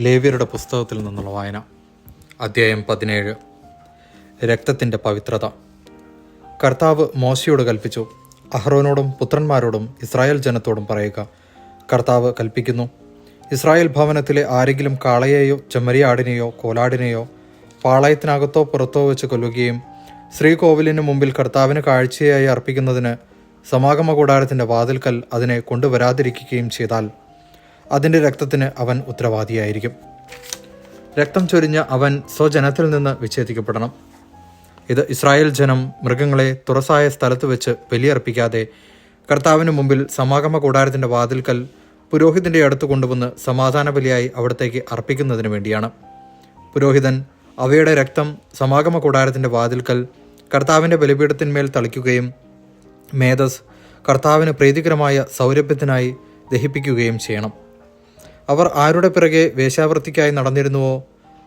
ലേവ്യരുടെ പുസ്തകത്തിൽ നിന്നുള്ള വായന. അധ്യായം 17. രക്തത്തിൻ്റെ പവിത്രത. കർത്താവ് മോശയോട് കൽപ്പിച്ചു, അഹ്റോനോടും പുത്രന്മാരോടും ഇസ്രായേൽ ജനത്തോടും പറയുക, കർത്താവ് കൽപ്പിക്കുന്നു, ഇസ്രായേൽ ഭവനത്തിലെ ആരെങ്കിലും കാളയെയോ ചെമ്മരിയാടിനെയോ കോലാടിനെയോ പാളയത്തിനകത്തോ പുറത്തോ വെച്ച് കൊല്ലുകയും ശ്രീകോവിലിന് മുമ്പിൽ കർത്താവിന് കാഴ്ചയായി അർപ്പിക്കുന്നതിന് സമാഗമ കൂടാരത്തിൻ്റെ വാതിൽക്കൽ അതിനെ കൊണ്ടുവരാതിരിക്കുകയും ചെയ്താൽ അതിൻ്റെ രക്തത്തിന് അവൻ ഉത്തരവാദിയായിരിക്കും. രക്തം ചൊരിഞ്ഞ അവൻ സ്വജനത്തിൽ നിന്ന് വിച്ഛേദിക്കപ്പെടണം. ഇത് ഇസ്രായേൽ ജനം മൃഗങ്ങളെ തുറസായ സ്ഥലത്ത് വെച്ച് ബലിയർപ്പിക്കാതെ കർത്താവിന് മുമ്പിൽ സമാഗമ കൂടാരത്തിൻ്റെ വാതിൽക്കൽ പുരോഹിതൻ്റെ അടുത്ത് കൊണ്ടുവന്ന് സമാധാന ബലിയായി അവിടത്തേക്ക് അർപ്പിക്കുന്നതിന് വേണ്ടിയാണ്. പുരോഹിതൻ അവയുടെ രക്തം സമാഗമ കൂടാരത്തിൻ്റെ വാതിൽക്കൽ കർത്താവിൻ്റെ ബലിപീഠത്തിന്മേൽ തളിക്കുകയും മേധസ് കർത്താവിന് പ്രീതികരമായ സൗരഭ്യത്തിനായി ദഹിപ്പിക്കുകയും ചെയ്യണം. അവർ ആരുടെ പിറകെ വേശ്യാവൃത്തിക്കായി നടന്നിരുന്നുവോ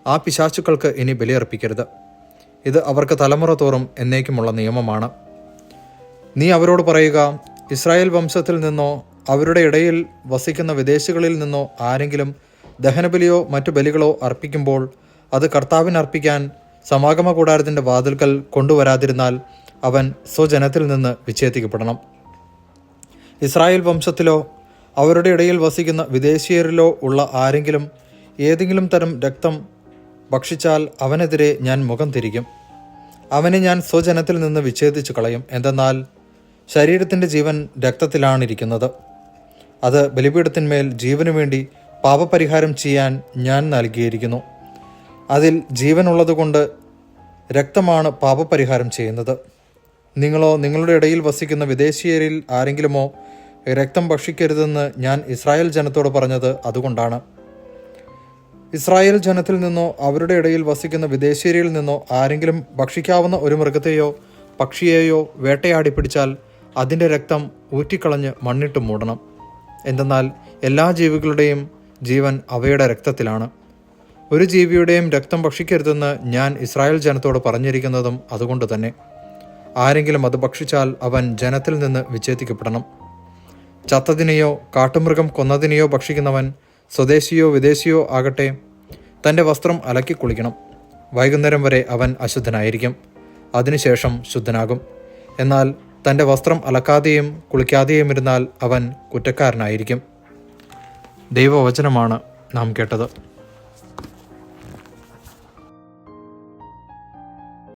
ആ പിശാചുക്കൾക്ക് ഇനി ബലിയർപ്പിക്കരുത്. ഇത് അവർക്ക് തലമുറ തോറും എന്നേക്കുമുള്ള നിയമമാണ്. നീ അവരോട് പറയുക, ഇസ്രായേൽ വംശത്തിൽ നിന്നോ അവരുടെ ഇടയിൽ വസിക്കുന്ന വിദേശികളിൽ നിന്നോ ആരെങ്കിലും ദഹനബലിയോ മറ്റു ബലികളോ അർപ്പിക്കുമ്പോൾ അത് കർത്താവിന് അർപ്പിക്കാൻ സമാഗമ കൂടാരത്തിൻ്റെ വാതിൽക്കൽ കൊണ്ടുവരാതിരുന്നാൽ അവൻ സ്വജനത്തിൽ നിന്ന് വിച്ഛേദിക്കപ്പെടണം. ഇസ്രായേൽ വംശത്തിലോ അവരുടെ ഇടയിൽ വസിക്കുന്ന വിദേശീയരിലോ ഉള്ള ആരെങ്കിലും ഏതെങ്കിലും തരം രക്തം ഭക്ഷിച്ചാൽ അവനെതിരെ ഞാൻ മുഖം തിരിക്കും. അവനെ ഞാൻ സ്വജനത്തിൽ നിന്ന് വിച്ഛേദിച്ചു കളയും. എന്തെന്നാൽ ശരീരത്തിൻ്റെ ജീവൻ രക്തത്തിലാണിരിക്കുന്നത്. അത് ബലിപീഠത്തിന്മേൽ ജീവനു വേണ്ടി പാപപരിഹാരം ചെയ്യാൻ ഞാൻ നൽകിയിരിക്കുന്നു. അതിൽ ജീവനുള്ളതുകൊണ്ട് രക്തമാണ് പാപപരിഹാരം ചെയ്യുന്നത്. നിങ്ങളോ നിങ്ങളുടെ ഇടയിൽ വസിക്കുന്ന വിദേശീയരിൽ ആരെങ്കിലുമോ രക്തം ഭക്ഷിക്കരുതെന്ന് ഞാൻ ഇസ്രായേൽ ജനത്തോട് പറഞ്ഞത് അതുകൊണ്ടാണ്. ഇസ്രായേൽ ജനത്തിൽ നിന്നോ അവരുടെ ഇടയിൽ വസിക്കുന്ന വിദേശീയരിൽ നിന്നോ ആരെങ്കിലും ഭക്ഷിക്കാവുന്ന ഒരു മൃഗത്തെയോ പക്ഷിയെയോ വേട്ടയാടി പിടിച്ചാൽ അതിൻ്റെ രക്തം ഊറ്റിക്കളഞ്ഞ് മണ്ണിട്ട് മൂടണം. എന്തെന്നാൽ എല്ലാ ജീവികളുടെയും ജീവൻ അവയുടെ രക്തത്തിലാണ്. ഒരു ജീവിയുടെയും രക്തം ഭക്ഷിക്കരുതെന്ന് ഞാൻ ഇസ്രായേൽ ജനത്തോട് പറഞ്ഞിരിക്കുന്നതും അതുകൊണ്ട് തന്നെ. ആരെങ്കിലും അത് ഭക്ഷിച്ചാൽ അവൻ ജനത്തിൽ നിന്ന് വിച്ഛേദിക്കപ്പെടണം. ചത്തതിനെയോ കാട്ടുമൃഗം കൊന്നതിനെയോ ഭക്ഷിക്കുന്നവൻ സ്വദേശിയോ വിദേശിയോ ആകട്ടെ തൻ്റെ വസ്ത്രം അലക്കി കുളിക്കണം. വൈകുന്നേരം വരെ അവൻ അശുദ്ധനായിരിക്കും. അതിനുശേഷം ശുദ്ധനാകും. എന്നാൽ തൻ്റെ വസ്ത്രം അലക്കാതെയും കുളിക്കാതെയും ഇരുന്നാൽ അവൻ കുറ്റക്കാരനായിരിക്കും. ദൈവവചനമാണ് നാം കേട്ടത്.